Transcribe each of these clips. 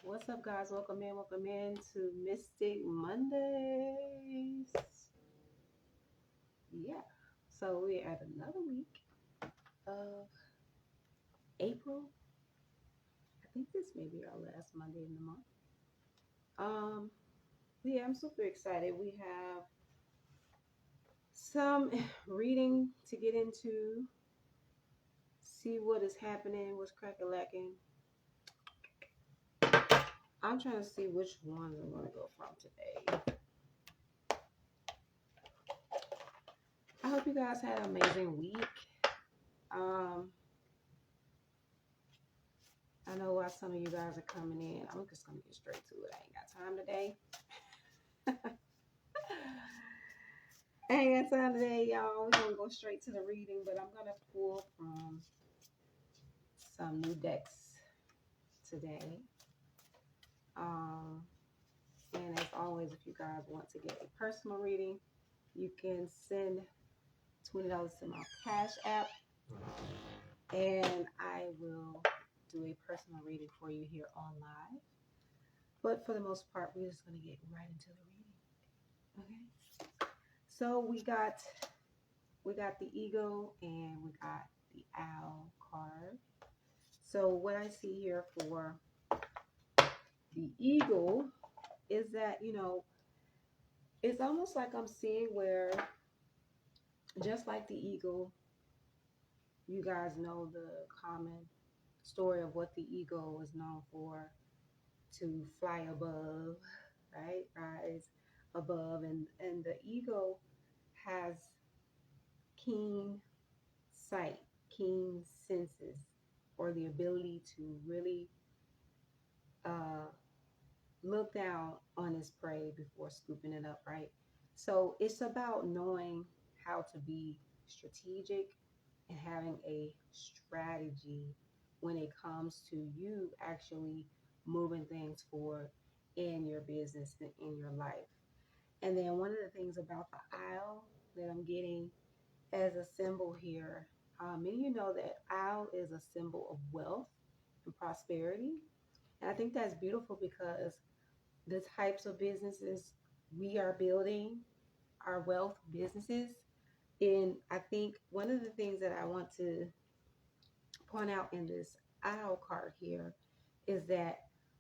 What's up, guys? Welcome in to Mystic Mondays. Yeah, so we're at another week of April. I think this may be our last Monday in the month. Um, yeah, I'm super excited. We have some reading to get into, see what is happening, what's cracking lacking. I'm trying to see which ones I'm going to go from today. I hope you guys had an amazing week. Um, I know why some of you guys are coming in. I'm just gonna get straight to it. I ain't got time today. I ain't got time today, y'all. We're gonna go straight to the reading, but I'm gonna pull from some new decks today. Um, and as always, if you guys want to get a personal reading, you can send $20 to my Cash App, and I will do a personal reading for you here on live. But for the most part, we're just gonna get right into the reading. Okay. So we got the Eagle and we got the Owl card. So what I see here for the Eagle is that, it's almost like I'm seeing where, just like the Eagle, you guys know the common story of what the Eagle is known for, to fly above, right? Rise above. And the Eagle has keen sight, keen senses, or the ability to really uh, look down on his prey before scooping it up, right? So it's about knowing how to be strategic and having a strategy when it comes to you actually moving things forward in your business and in your life. And then one of the things about the owl that I'm getting as a symbol here, many of you know that owl is a symbol of wealth and prosperity. And I think that's beautiful because the types of businesses we are building are wealth businesses. And I think one of the things that I want to point out in this owl card here is that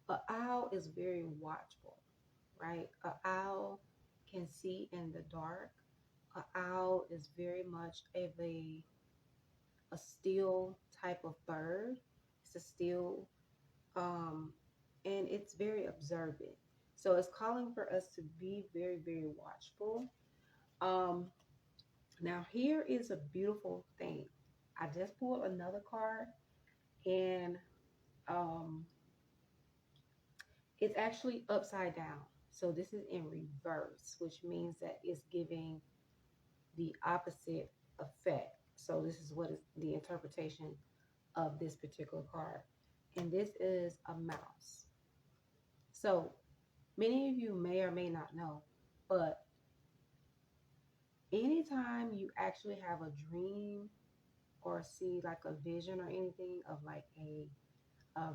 an owl is very watchful, right? An owl can see in the dark. An owl is very much of a still type of bird. It's a still, um, and it's very observant. So it's calling for us to be very, very watchful. Um, Now here is a beautiful thing. I just pulled another card, and um, it's actually upside down. So this is in reverse, which means that it's giving the opposite effect. So this is what is the interpretation of this particular card. And this is a mouse. So many of you may or may not know, but anytime you actually have a dream or see like a vision or anything of like a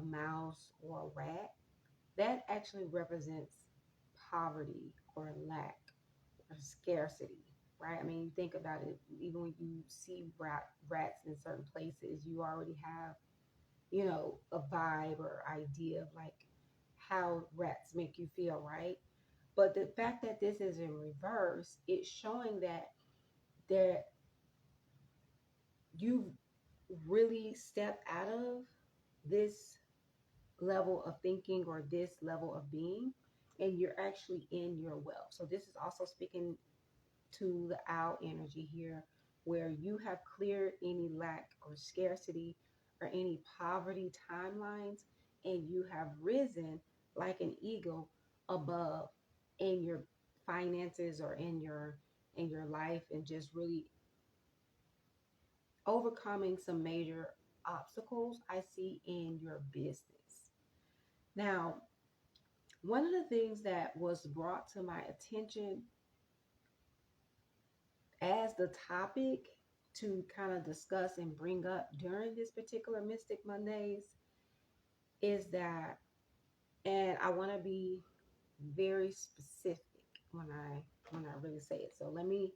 mouse or a rat, that actually represents poverty or lack or scarcity, right? I mean, you think about it, even when you see rats in certain places, you already have, a vibe or idea of like how rats make you feel, right? But the fact that this is in reverse, it's showing that you really step out of this level of thinking or this level of being, and you're actually in your wealth. So this is also speaking to the owl energy here, where you have cleared any lack or scarcity or any poverty timelines, and you have risen like an eagle above in your finances or in your life, and just really overcoming some major obstacles I see in your business. Now, one of the things that was brought to my attention as the topic to kind of discuss and bring up during this particular Mystic Mondays is that And I want to be very specific when I really say it. So let me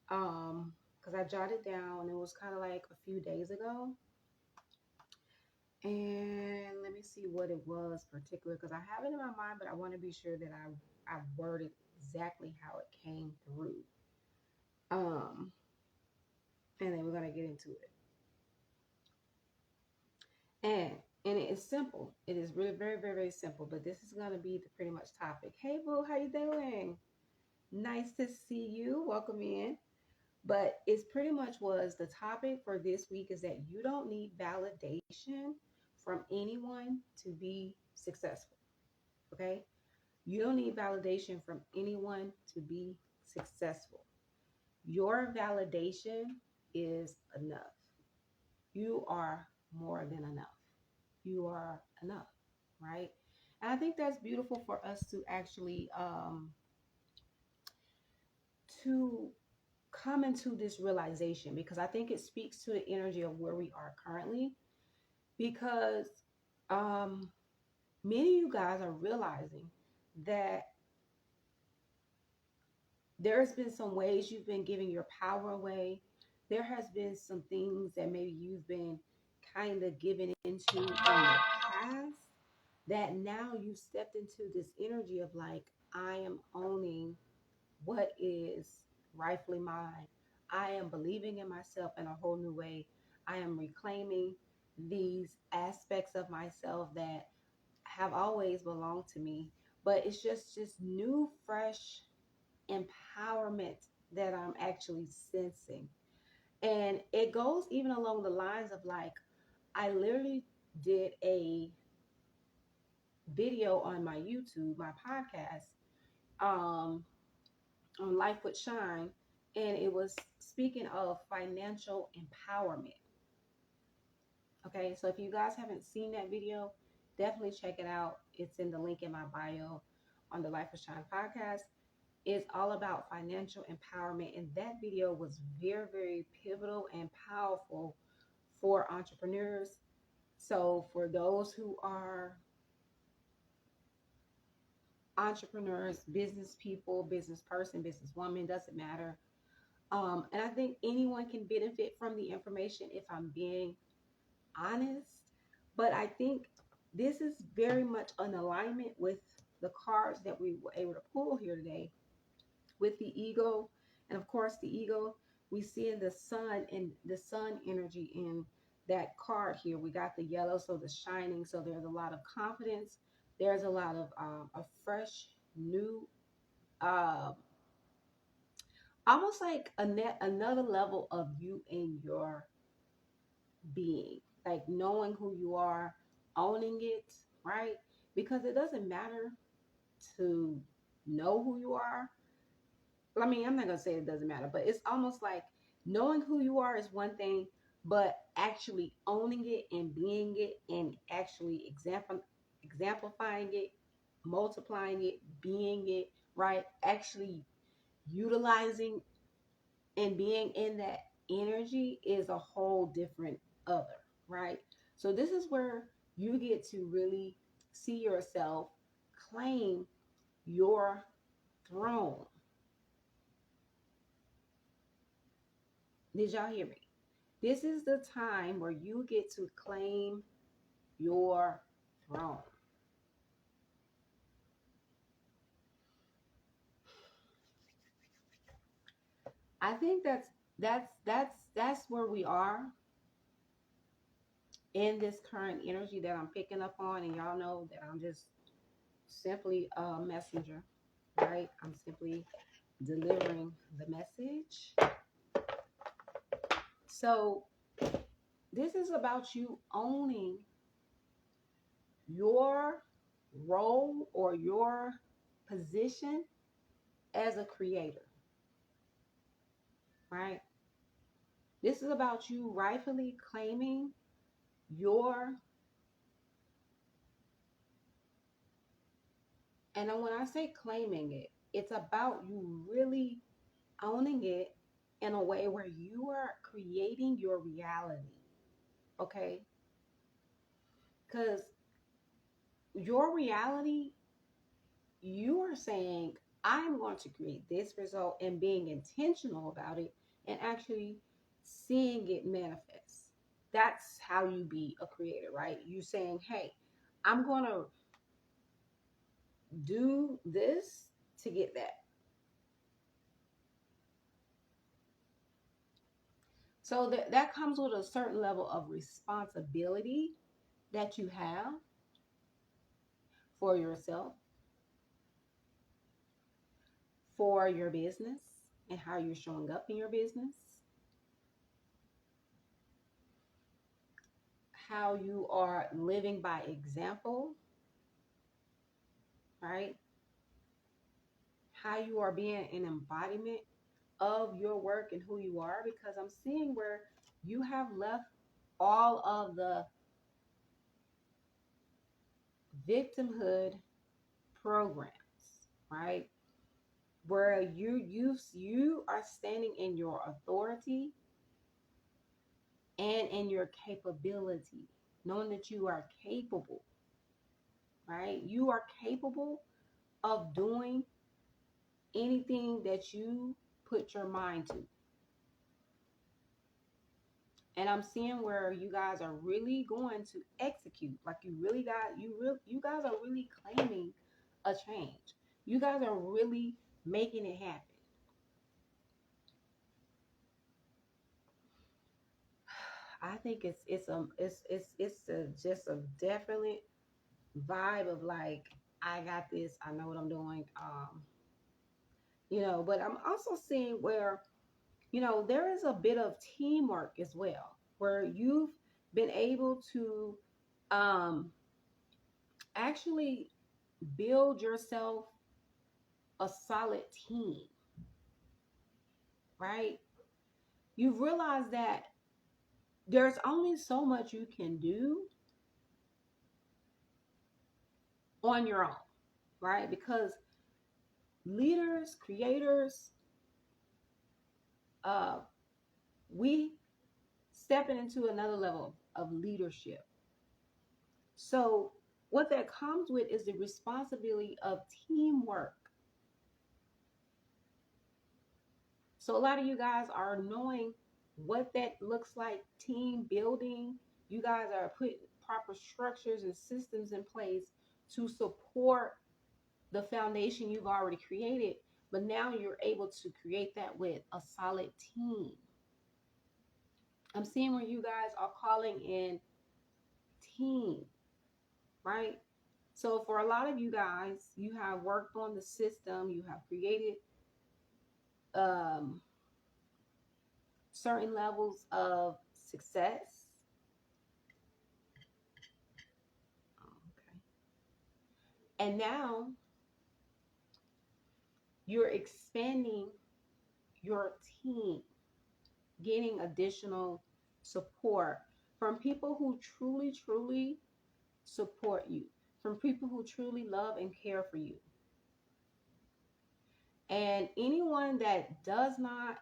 because I jotted down, it was kind of like a few days ago. And let me see what it was particular, because I have it in my mind, but I want to be sure that I worded exactly how it came through. Um, and then we're gonna get into it. And and it is simple. It is really very, very, very simple. But this is gonna be the pretty much topic. Hey boo, how you doing? Nice to see you. Welcome in. But it's pretty much was the topic for this week is that you don't need validation from anyone to be successful. Okay? You don't need validation from anyone to be successful. Your validation is enough. You are more than enough. You are enough, right? And I think that's beautiful for us to actually to come into this realization, because I think it speaks to the energy of where we are currently. Because um, many of you guys are realizing that there's been some ways you've been giving your power away. There has been some things that maybe you've been kind of giving into in the past, that now you've stepped into this energy of like, I am owning what is rightfully mine. I am believing in myself in a whole new way. I am reclaiming these aspects of myself that have always belonged to me, but it's just new, fresh empowerment that I'm actually sensing. And it goes even along the lines of like, I literally did a video on my YouTube, my podcast, on Life with Shine, and it was speaking of financial empowerment. Okay, so if you guys haven't seen that video, definitely check it out. It's in the link in my bio on the Life with Shine podcast. It's all about financial empowerment, and that video was very, very pivotal and powerful for entrepreneurs. So for those who are entrepreneurs, business people, business person, business woman, doesn't matter. And I think anyone can benefit from the information if I'm being honest. But I think this is very much an alignment with the cards that we were able to pull here today with the ego. And of course, the ego, we see in the sun and the sun energy in that card here. We got the yellow, so the shining. So there's a lot of confidence. There's a lot of a fresh, new, uh, almost like another level of you in your being, like knowing who you are, owning it, right? Because it doesn't matter to know who you are. I mean, I'm not going to say it doesn't matter, but it's almost like knowing who you are is one thing, but actually owning it and being it and actually exemplifying it, multiplying it, being it, right? Actually utilizing and being in that energy is a whole different other, right? So this is where you get to really see yourself, claim your throne. Did y'all hear me? This is the time where you get to claim your throne. I think that's where we are in this current energy that I'm picking up on, and y'all know that I'm just simply a messenger, right? I'm simply delivering the message. So this is about you owning your role or your position as a creator, right? This is about you rightfully claiming your, and when I say claiming it, it's about you really owning it in a way where you are creating your reality, okay? Because your reality, you are saying, I'm going to create this result and being intentional about it and actually seeing it manifest. That's how you be a creator, right? You saying, hey, I'm going to do this to get that. So that comes with a certain level of responsibility that you have for yourself, for your business, and how you're showing up in your business, how you are living by example, right? How you are being an embodiment of your work and who you are, because I'm seeing where you have left all of the victimhood programs, right? Where you are standing in your authority and in your capability, knowing that you are capable, right? You are capable of doing anything that you put your mind to. And I'm seeing where you guys are really going to execute. Like you guys are really claiming a change. You guys are really making it happen. I think just a definite vibe of like, I got this, I know what I'm doing. But I'm also seeing where, there is a bit of teamwork as well, where you've been able to um actually build yourself a solid team, right? You've realized that there's only so much you can do on your own, right? Because leaders, creators, uh, we stepping into another level of leadership. So what that comes with is the responsibility of teamwork. So a lot of you guys are knowing what that looks like, team building. You guys are putting proper structures and systems in place to support the foundation you've already created. But now you're able to create that with a solid team. I'm seeing where you guys are calling in team, right? So for a lot of you guys, you have worked on the system, you have created um, certain levels of success. Okay. And now you're expanding your team, getting additional support from people who truly, truly support you, from people who truly love and care for you. And anyone that does not,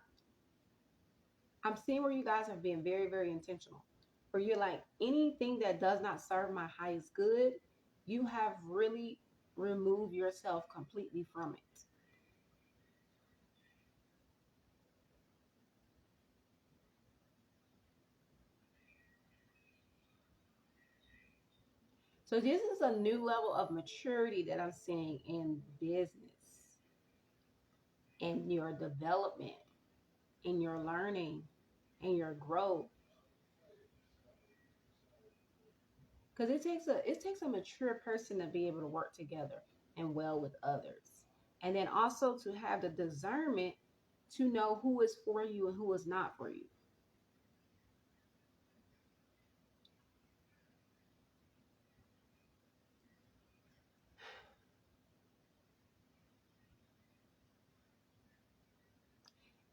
I'm seeing where you guys have been very, very intentional. Where you're like, anything that does not serve my highest good, you have really removed yourself completely from it. So this is a new level of maturity that I'm seeing in business, in your development, in your learning, in your growth. Because it takes a mature person to be able to work together and well with others. And then also to have the discernment to know who is for you and who is not for you.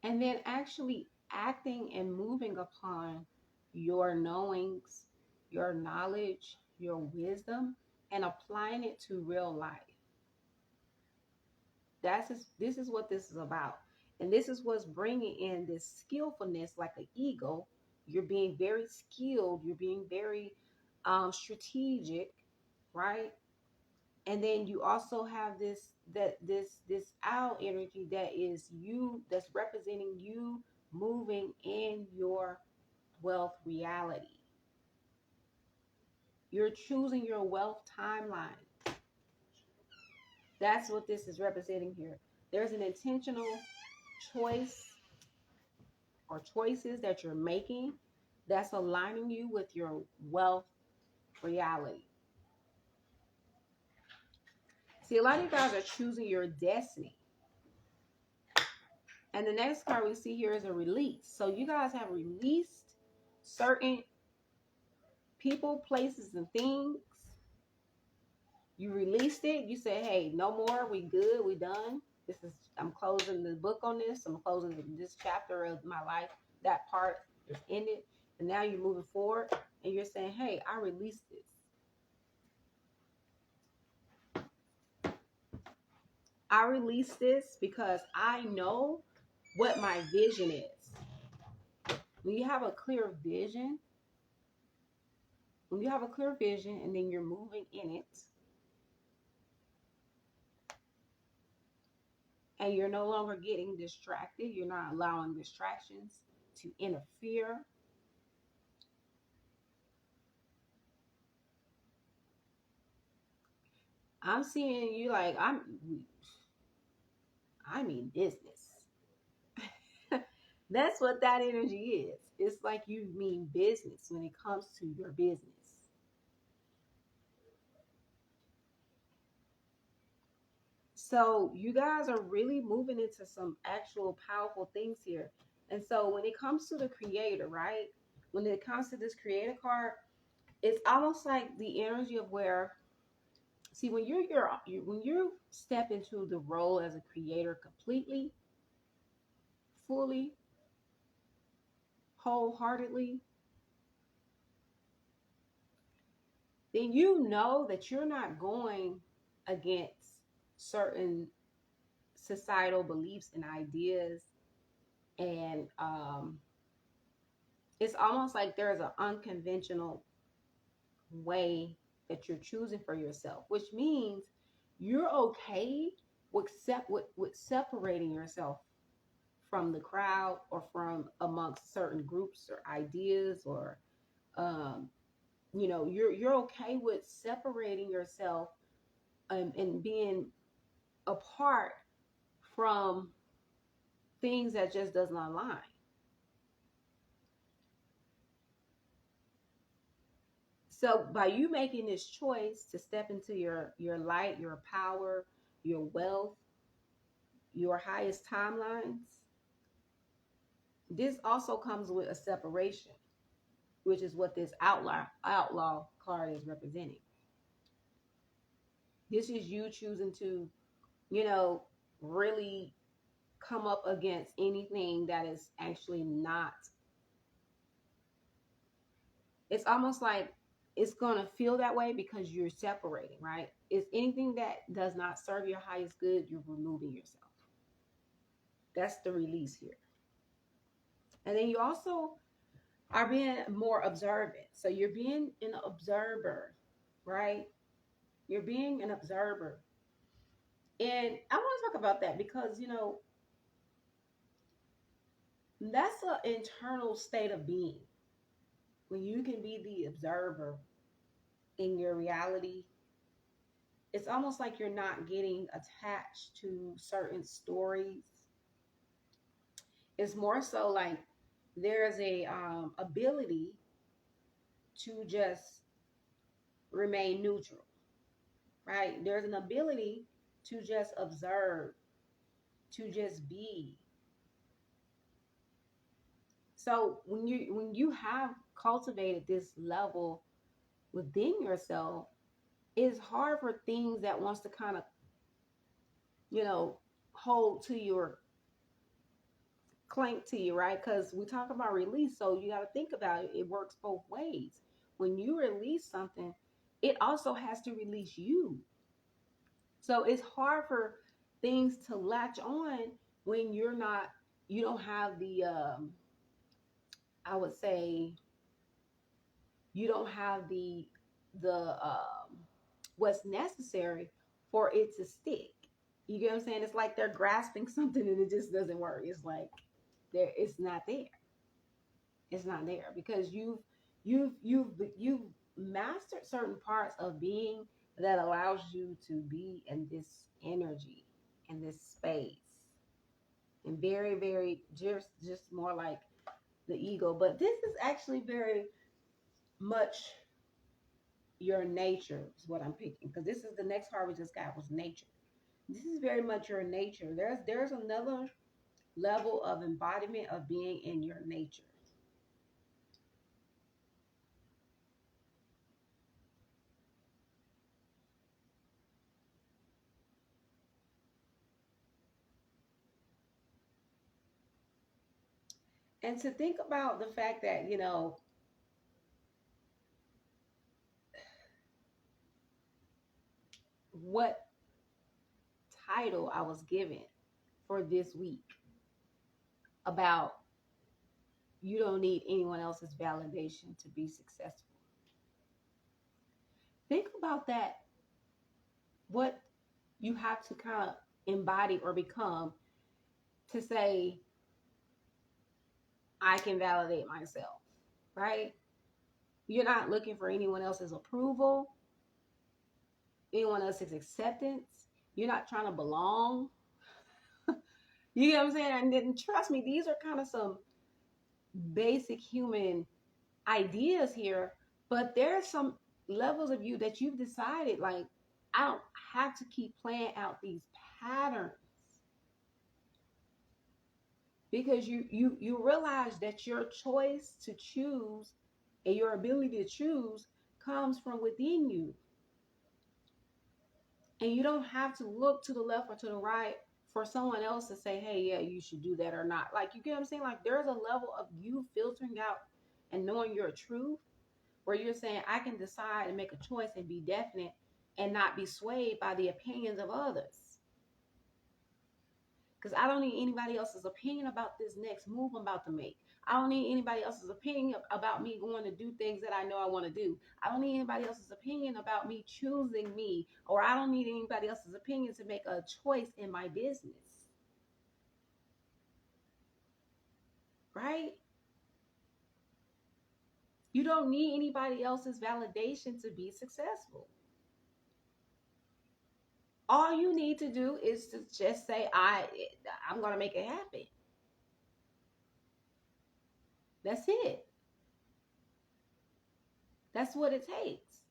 And then actually acting and moving upon your knowings, your knowledge, your wisdom, and applying it to real life. This is what this is about. And this is what's bringing in this skillfulness like an eagle. You're being very skilled, you're being very strategic, right? And then you also have this owl energy that is you, that's representing you moving in your wealth reality. You're choosing your wealth timeline. That's what this is representing here. There's an intentional choice or choices that you're making that's aligning you with your wealth reality. See, a lot of you guys are choosing your destiny. And the next card we see here is a release. So you guys have released certain people, places, and things. You released it. You said, hey, no more. We good. We done. I'm closing the book on this. I'm closing this chapter of my life. That part is ended. And now you're moving forward and you're saying, hey, I released this. I released this because I know what my vision is. When you have a clear vision, and then you're moving in it, and you're no longer getting distracted, you're not allowing distractions to interfere. I'm seeing you like I'm in business. That's what that energy is. It's like you mean business when it comes to your business. So you guys are really moving into some actual powerful things here. And so when it comes to the creator, right? When it comes to this creator card, it's almost like the energy of where, see, when when you step into the role as a creator completely, fully, wholeheartedly, then you know that you're not going against certain societal beliefs and ideas. And it's almost like there's an unconventional way that you're choosing for yourself, which means you're okay with separating yourself from the crowd or from amongst certain groups or ideas, or um, you're okay with separating yourself, and being apart from things that just does not align. So by you making this choice to step into your light, your power, your wealth, your highest timelines, this also comes with a separation, which is what this outlaw card is representing. This is you choosing to, you know, really come up against anything that is actually not. It's almost like it's going to feel that way because you're separating, right? It's anything that does not serve your highest good, you're removing yourself. That's the release here. And then you also are being more observant. So you're being an observer, right? You're being an observer. And I want to talk about that because, that's an internal state of being. When you can be the observer in your reality, it's almost like you're not getting attached to certain stories. It's more so like there's a ability to just remain neutral, right? There's an ability to just observe, to just be. So when you have cultivated this level within yourself, it's hard for things that wants to kind of, hold to your clank to you, right? Because we talk about release, so you got to think about it. It works both ways. When you release something, it also has to release you. So it's hard for things to latch on when you don't have the, I would say, you don't have the what's necessary for it to stick. You get what I'm saying? It's like they're grasping something and it just doesn't work. It's like it's not there. It's not there because you've mastered certain parts of being that allows you to be in this energy, in this space, and very, very just more like the ego. But this is actually very much your nature is what I'm picking, because this is the next card we just got was nature. This is very much your nature. There's another level of embodiment of being in your nature. And to think about the fact that, what title I was given for this week about you don't need anyone else's validation to be successful. Think about that, what you have to kind of embody or become to say, I can validate myself, right? You're not looking for anyone else's approval, anyone else's acceptance. You're not trying to belong. You know what I'm saying? And then trust me, these are kind of some basic human ideas here, but there's some levels of you that you've decided, like, I don't have to keep playing out these patterns, because you realize that your choice to choose and your ability to choose comes from within you. And you don't have to look to the left or to the right for someone else to say, hey, yeah, you should do that or not. Like, you get what I'm saying? Like, there's a level of you filtering out and knowing your truth where you're saying, I can decide and make a choice and be definite and not be swayed by the opinions of others. Because I don't need anybody else's opinion about this next move I'm about to make. I don't need anybody else's opinion about me going to do things that I know I want to do. I don't need anybody else's opinion about me choosing me, or I don't need anybody else's opinion to make a choice in my business. Right? You don't need anybody else's validation to be successful. All you need to do is to just say, I'm going to make it happen. That's it. That's what it takes.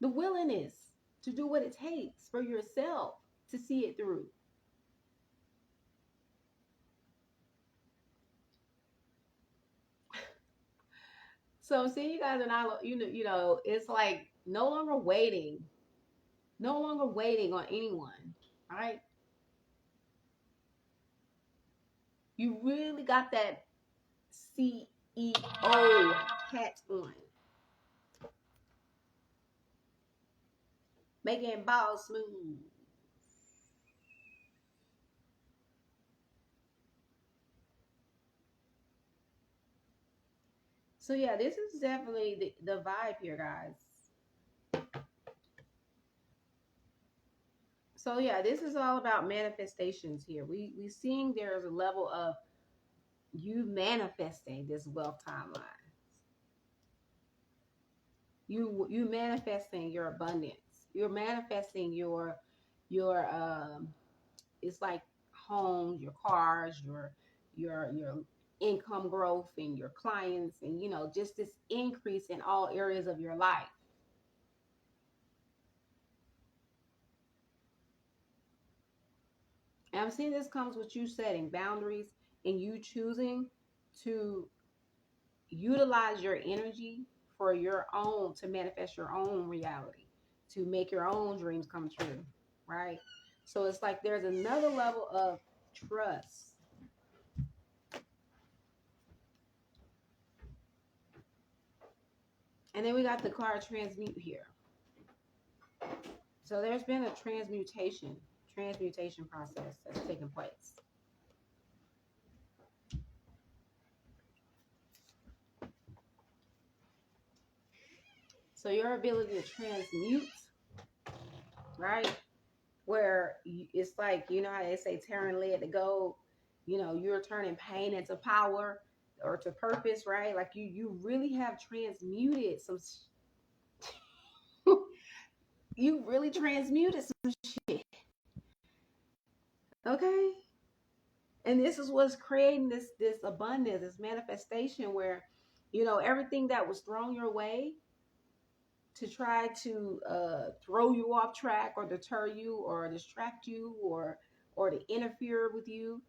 The willingness to do what it takes for yourself to see it through. So see, you guys, and I, it's like no longer waiting on anyone, right? You really got that CEO hat on, making balls smooth. So yeah, this is definitely the vibe here, guys. So yeah, this is all about manifestations here. We seeing there's a level of you manifesting this wealth timeline. You manifesting your abundance. You're manifesting your it's like homes, your cars, your income growth and your clients, and just this increase in all areas of your life. And I'm seeing this comes with you setting boundaries and you choosing to utilize your energy for your own, to manifest your own reality, to make your own dreams come true, right? So it's like there's another level of trust. And then we got the card transmute here. So there's been a transmutation process that's taken place. So your ability to transmute right? Where it's like, you know how they say turning lead to gold, you know, you're turning pain into power or to purpose, right? Like you really have transmuted some you really transmuted some shit. Okay? And this is what's creating this abundance, this manifestation where, you know, everything that was thrown your way to try to throw you off track or deter you or distract you or to interfere with you.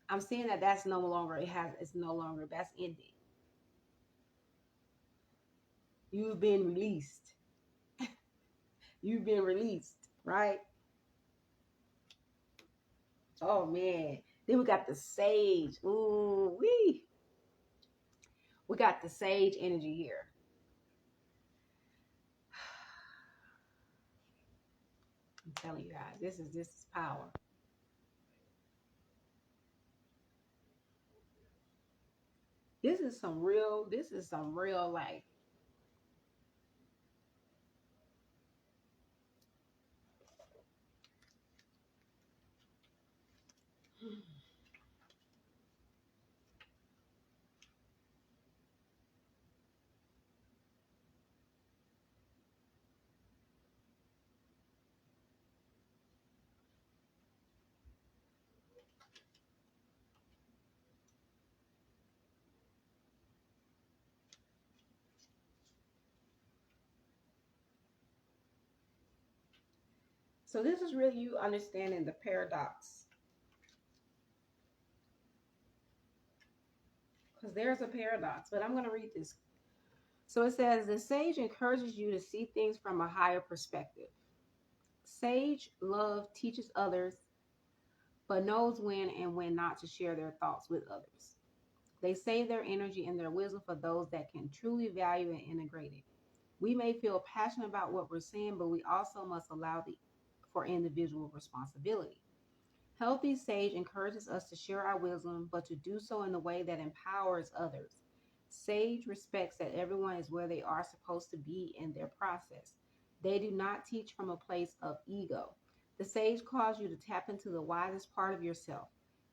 I'm saying that that's no longer, it's no longer, that's ending. You've been released. You've been released, right? Oh man. Then we got the sage. Ooh, we got the sage energy here. I'm telling you guys, this is power. This is some real like so this is really you understanding the paradox. Because there's a paradox, but I'm going to read this. So it says the sage encourages you to see things from a higher perspective. Sage love teaches others, but knows when and when not to share their thoughts with others. They save their energy and their wisdom for those that can truly value and integrate it. We may feel passionate about what we're saying, but we also must allow for individual responsibility. Healthy sage encourages us to share our wisdom, but to do so in a way that empowers others. Sage respects that everyone is where they are supposed to be in their process. They do not teach from a place of ego. The sage calls you to tap into the wisest part of yourself.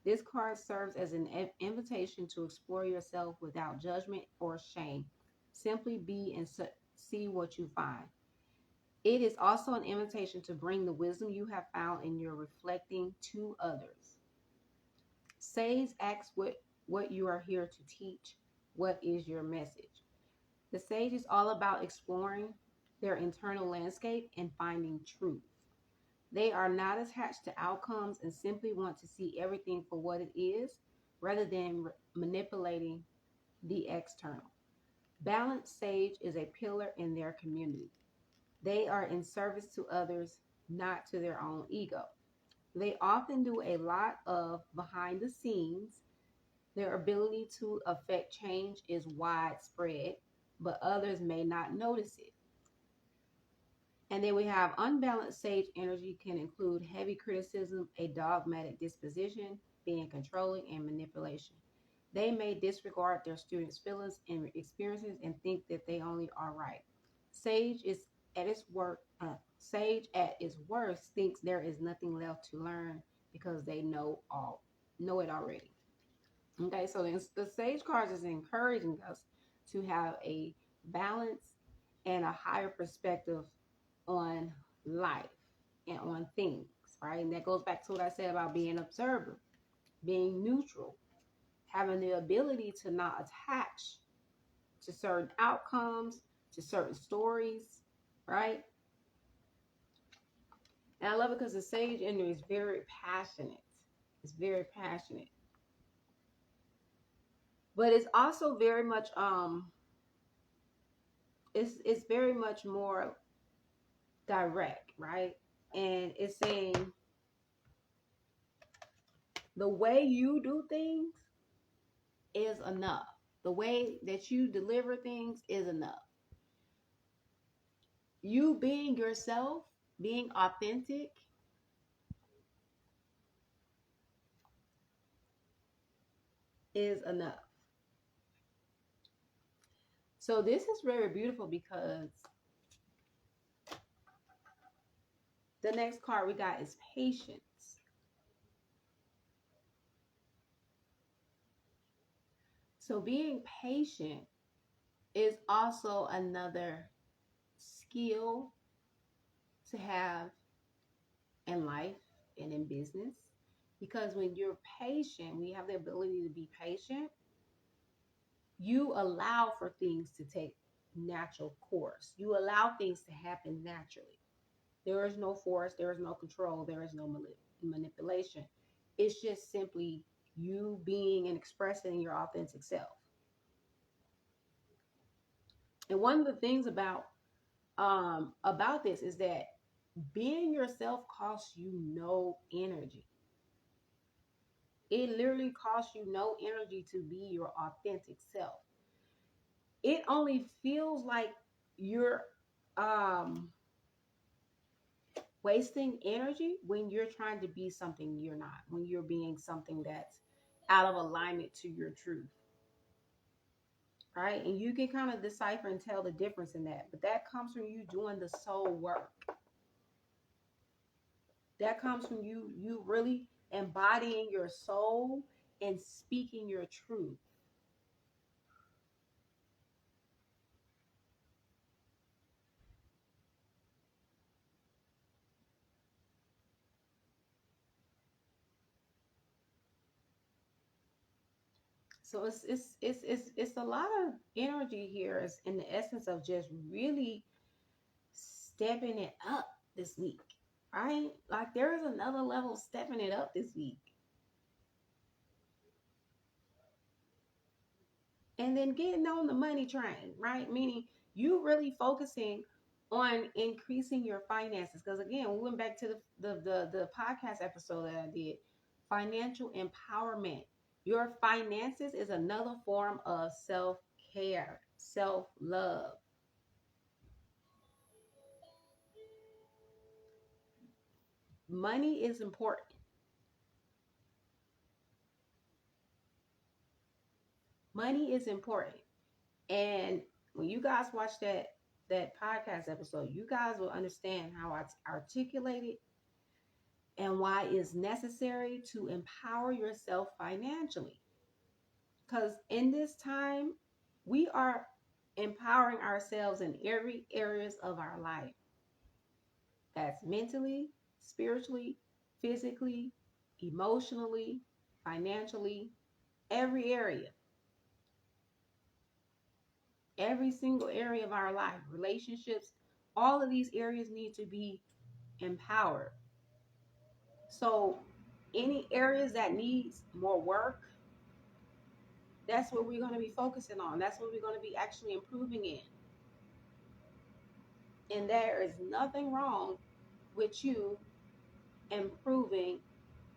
This card serves as an invitation to explore yourself without judgment or shame. Simply be and see what you find. It is also an invitation to bring the wisdom you have found in your reflecting to others. Sage asks what you are here to teach. What is your message? The sage is all about exploring their internal landscape and finding truth. They are not attached to outcomes and simply want to see everything for what it is rather than manipulating the external. Balanced sage is a pillar in their community. They are in service to others, not to their own ego. They often do a lot of behind the scenes. Their ability to affect change is widespread, but others may not notice it. And then we have unbalanced sage energy can include heavy criticism, a dogmatic disposition, being controlling, and manipulation. They may disregard their students' feelings and experiences and think that they only are right. Sage is at its work. Sage at its worst thinks there is nothing left to learn because they know it already. Okay, so the sage cards is encouraging us to have a balance and a higher perspective on life and on things, right? And that goes back to what I said about being an observer, being neutral, having the ability to not attach to certain outcomes, to certain stories, right? And I love it because the sage energy is very passionate. It's very passionate. But it's also very much it's very much more direct, right? And it's saying the way you do things is enough. The way that you deliver things is enough. You being yourself, being authentic, is enough. So this is very beautiful because The next card we got is patience. So being patient is also another skill to have in life and in business. Because when you're patient, when you have the ability to be patient, you allow for things to take natural course. You allow things to happen naturally. There is no force, there is no control, there is no manipulation. It's just simply you being and expressing your authentic self. And one of the things about this is that being yourself costs you no energy. It literally costs you no energy to be your authentic self. It only feels like you're wasting energy when you're trying to be something you're not, when you're being something that's out of alignment to your truth. Right? And you can kind of decipher and tell the difference in that. But that comes from you doing the soul work. That comes from you really embodying your soul and speaking your truth. So it's a lot of energy here. It's in the essence of just really stepping it up this week, right? Like there is another level of stepping it up this week. And then getting on the money train, right? Meaning you really focusing on increasing your finances. Because again, we went back to the podcast episode that I did, financial empowerment. Your finances is another form of self-care, self-love. Money is important. Money is important. And when you guys watch that podcast episode, you guys will understand how I articulate it and why it's necessary to empower yourself financially. Because in this time, we are empowering ourselves in every areas of our life. That's mentally, spiritually, physically, emotionally, financially, every area. Every single area of our life, relationships, all of these areas need to be empowered. So any areas that needs more work, that's what we're going to be focusing on. That's what we're going to be actually improving in. And there is nothing wrong with you improving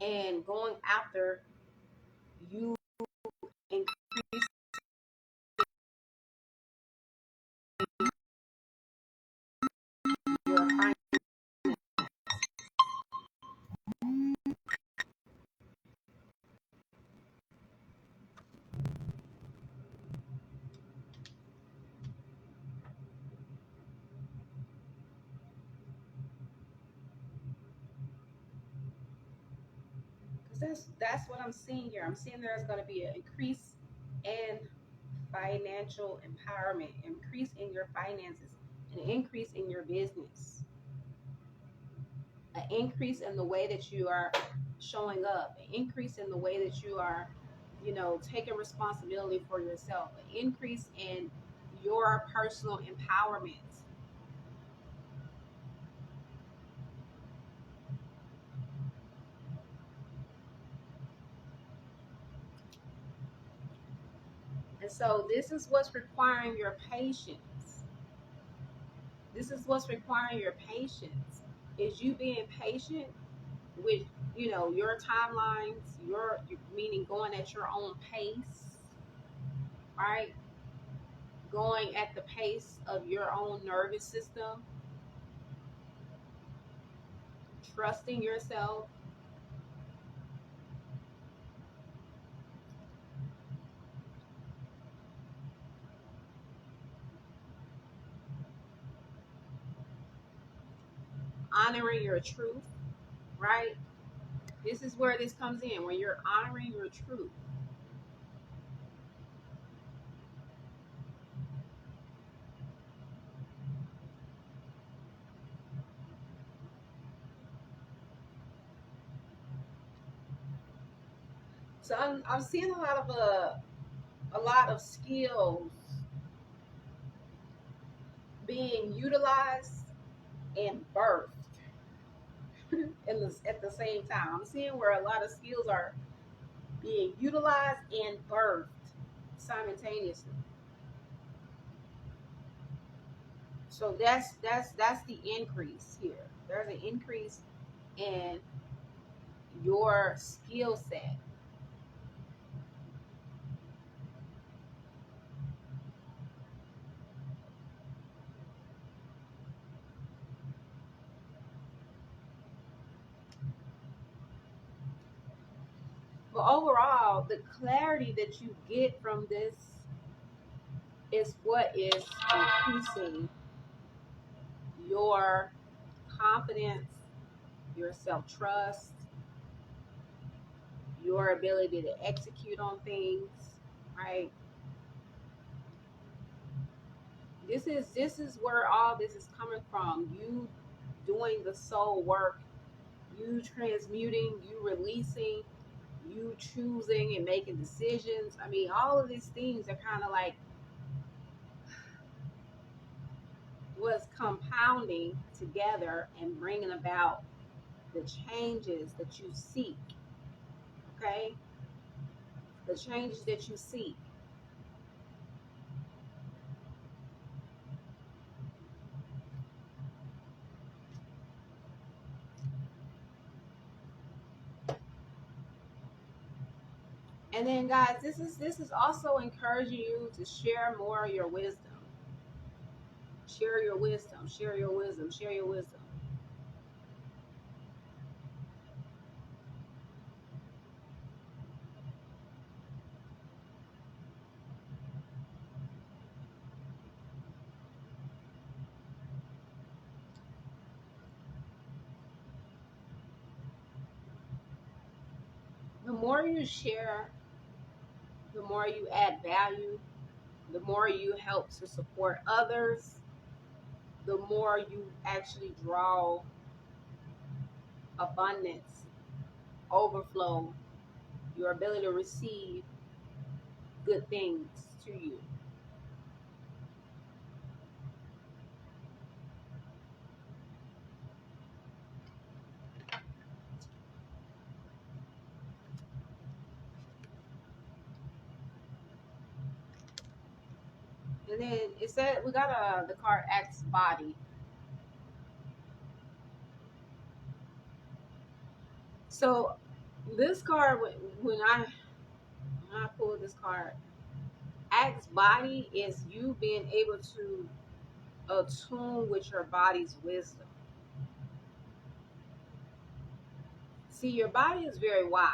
and going after you increase your finances. Because that's what I'm seeing here. I'm seeing there's going to be an increase in financial empowerment, increase in your finances, an increase in your business, an increase in the way that you are showing up, an increase in the way that you are, taking responsibility for yourself, an increase in your personal empowerment. And so this is what's requiring your patience. This is what's requiring your patience. Is you being patient with, your timelines, your meaning going at your own pace, right? Going at the pace of your own nervous system, trusting yourself. honoring your truth, right? This is where this comes in, when you're honoring your truth. So I'm seeing a lot of skills being utilized and birthed at the same time. I'm seeing where a lot of skills are being utilized and birthed simultaneously. So that's the increase here. There's an increase in your skill set. But overall, the clarity that you get from this is what is increasing your confidence, your self-trust, your ability to execute on things, right? This is where all this is coming from. You doing the soul work, you transmuting, you releasing, you choosing and making decisions. I mean, all of these things are kind of like what's compounding together and bringing about the changes that you seek. Okay, the changes that you seek. And then, guys, this is also encouraging you to share more of your wisdom. Share your wisdom. Share your wisdom. Share your wisdom. The more you share, the more you add value, the more you help to support others, the more you actually draw abundance, overflow, your ability to receive good things to you. And then it said we got the card X body. So this card, when I pulled this card, X body is you being able to attune with your body's wisdom. See, your body is very wise.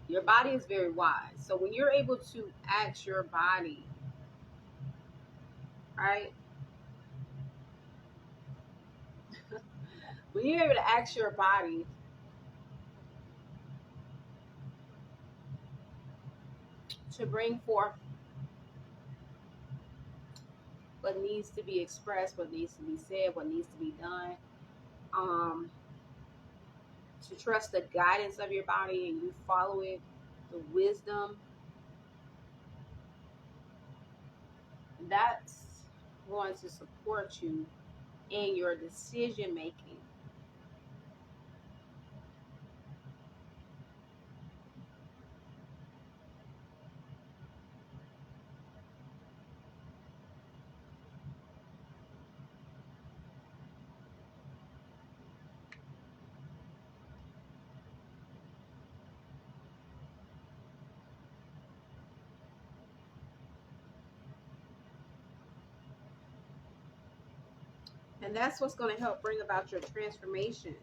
Your body is very wise. So when you're able to ask your body, right? When you're able to ask your body to bring forth what needs to be expressed, what needs to be said, what needs to be done, um, to trust the guidance of your body and you follow it, the wisdom, that's going to support you in your decision making. And that's what's going to help bring about your transformation.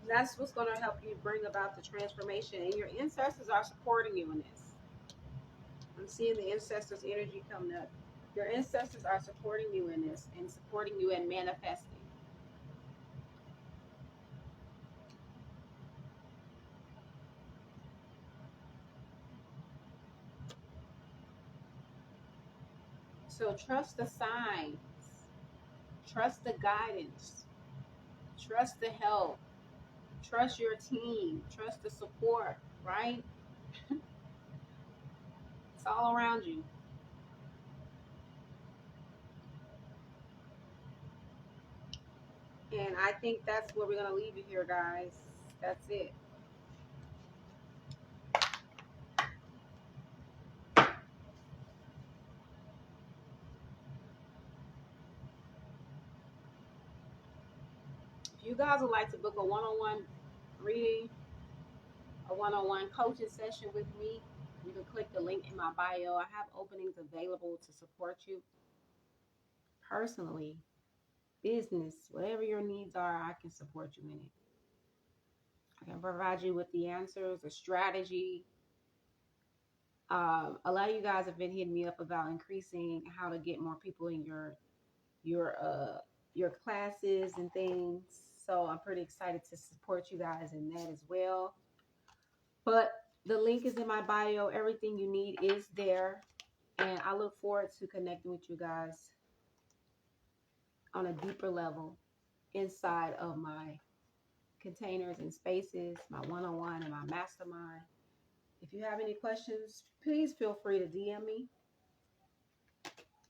That's what's going to help you bring about the transformation. And your ancestors are supporting you in this. I'm seeing the ancestors' energy coming up. Your ancestors are supporting you in this and supporting you in manifesting. So trust the signs, trust the guidance, trust the help, trust your team, trust the support, right? It's all around you. And I think that's where we're going to leave you here, guys. That's it. If you guys would like to book a one-on-one reading, a one-on-one coaching session with me, you can click the link in my bio. I have openings available to support you personally, business, whatever your needs are, I can support you in it. I can provide you with the answers, a strategy. A lot of you guys have been hitting me up about increasing how to get more people in your your classes and things. So I'm pretty excited to support you guys in that as well. But the link is in my bio. Everything you need is there. And I look forward to connecting with you guys on a deeper level inside of my containers and spaces, my one-on-one and my mastermind. If you have any questions, please feel free to DM me.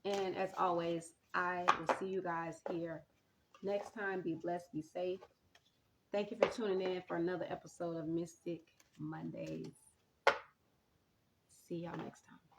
And as always, I will see you guys here next time. Be blessed, be safe. Thank you for tuning in for another episode of Mystic Mondays. See y'all next time.